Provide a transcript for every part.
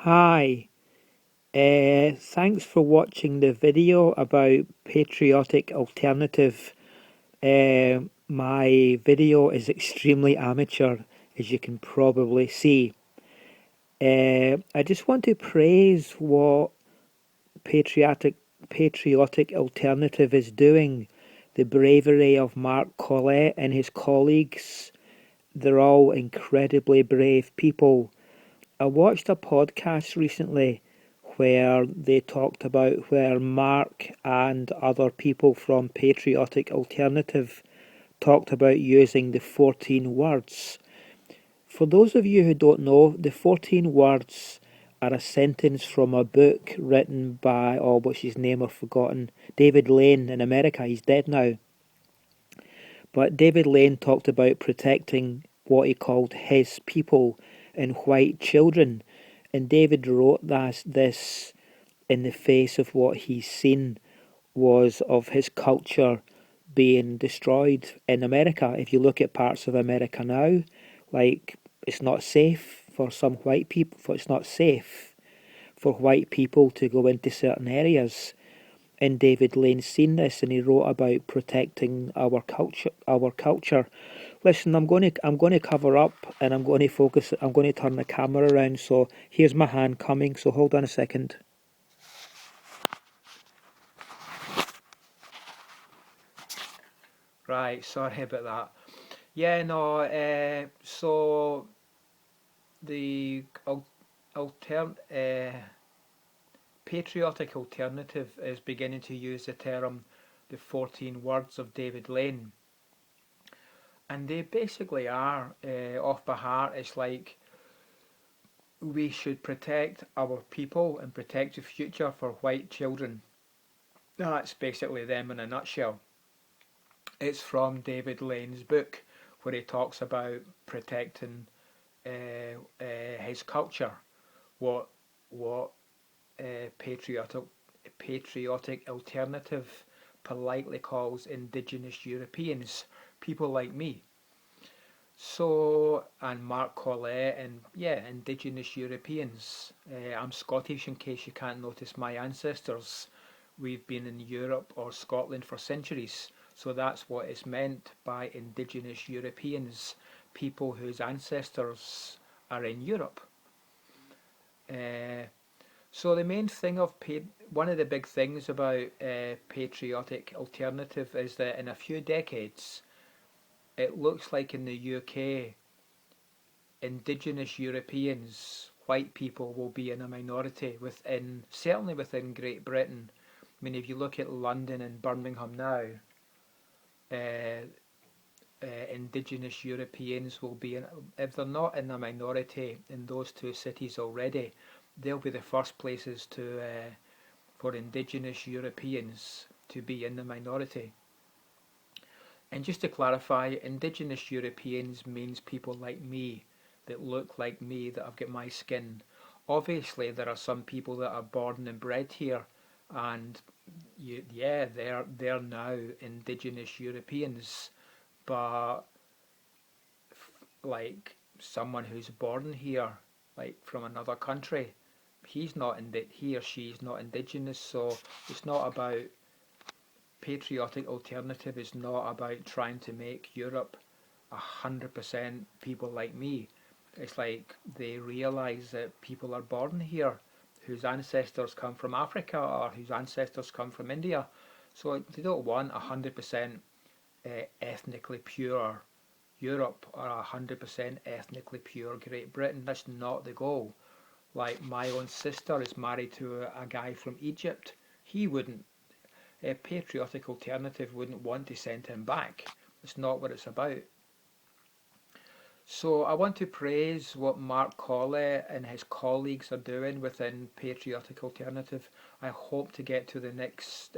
Hi, thanks for watching the video about Patriotic Alternative. My video is extremely amateur, as you can probably see. I just want to praise what Patriotic Patriotic Alternative is doing. The bravery of Mark Collett and his colleagues. They're all incredibly brave people. I watched a podcast recently where they talked about where Mark and other people from Patriotic Alternative talked about using the 14 words. For those of you who don't know, the 14 words are a sentence from a book written by, oh, what's his name, I've forgotten, David Lane in America. He's dead now. But David Lane talked about protecting what he called his people and white children. And David wrote this in the face of what he's seen was of his culture being destroyed in America. If you look at parts of America now, like it's not safe for some white people, it's not safe for white people to go into certain areas. And David Lane's seen this, and he wrote about protecting our culture. Our culture. Listen, I'm going to cover up, and I'm going to focus. I'm going to turn the camera around. So here's my hand coming. So hold on a second. Right, sorry about that. Yeah, no. So the Patriotic Alternative is beginning to use the term the 14 words of David Lane. And they basically are, off by heart, it's like we should protect our people and protect the future for white children. That's basically them in a nutshell. It's from David Lane's book where he talks about protecting his culture, what what patriotic alternative politely calls indigenous Europeans, people like me. So, and Mark Collett, and yeah, indigenous Europeans. I'm Scottish in case you can't notice my ancestors. We've been in Europe or Scotland for centuries. So that's what is meant by indigenous Europeans, people whose ancestors are in Europe. Uh, so the main thing of one of the big things about patriotic alternative is that in a few decades, it looks like in the UK, indigenous Europeans, white people, will be in a minority within, certainly within Great Britain. I mean, if you look at London and Birmingham now, uh, indigenous Europeans will be in, if they're not in a minority in those two cities already, they'll be the first places to for indigenous Europeans to be in the minority. And just to clarify, indigenous Europeans means people like me, that look like me, that have got my skin. Obviously, there are some people that are born and bred here, and yeah, they're now indigenous Europeans. But like someone who's born here, like from another country, he or she's not indigenous. So it's not about patriotic alternative. Is not about trying to make Europe 100% people like me. It's like they realise that people are born here whose ancestors come from Africa or whose ancestors come from India. So they don't want 100% ethnically pure Europe or 100% ethnically pure Great Britain. That's not the goal. Like my own sister is married to a guy from Egypt. He wouldn't, a patriotic alternative wouldn't want to send him back. It's not what it's about. So I want to praise what Mark Collett and his colleagues are doing within Patriotic Alternative. I hope to get to the next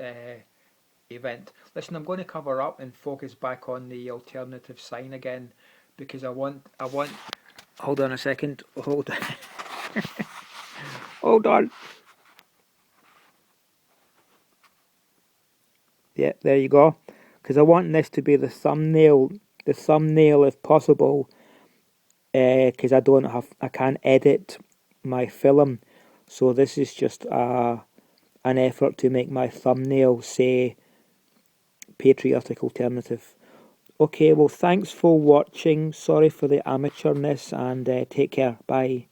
event. Listen, I'm going to cover up and focus back on the alternative sign again because I want. Hold on a second. Hold on. Hold on. Yeah, there you go. Because I want this to be the thumbnail if possible. Because I can't edit my film. So this is just an effort to make my thumbnail say Patriotic Alternative. Okay, well, thanks for watching. Sorry for the amateurness, and take care. Bye.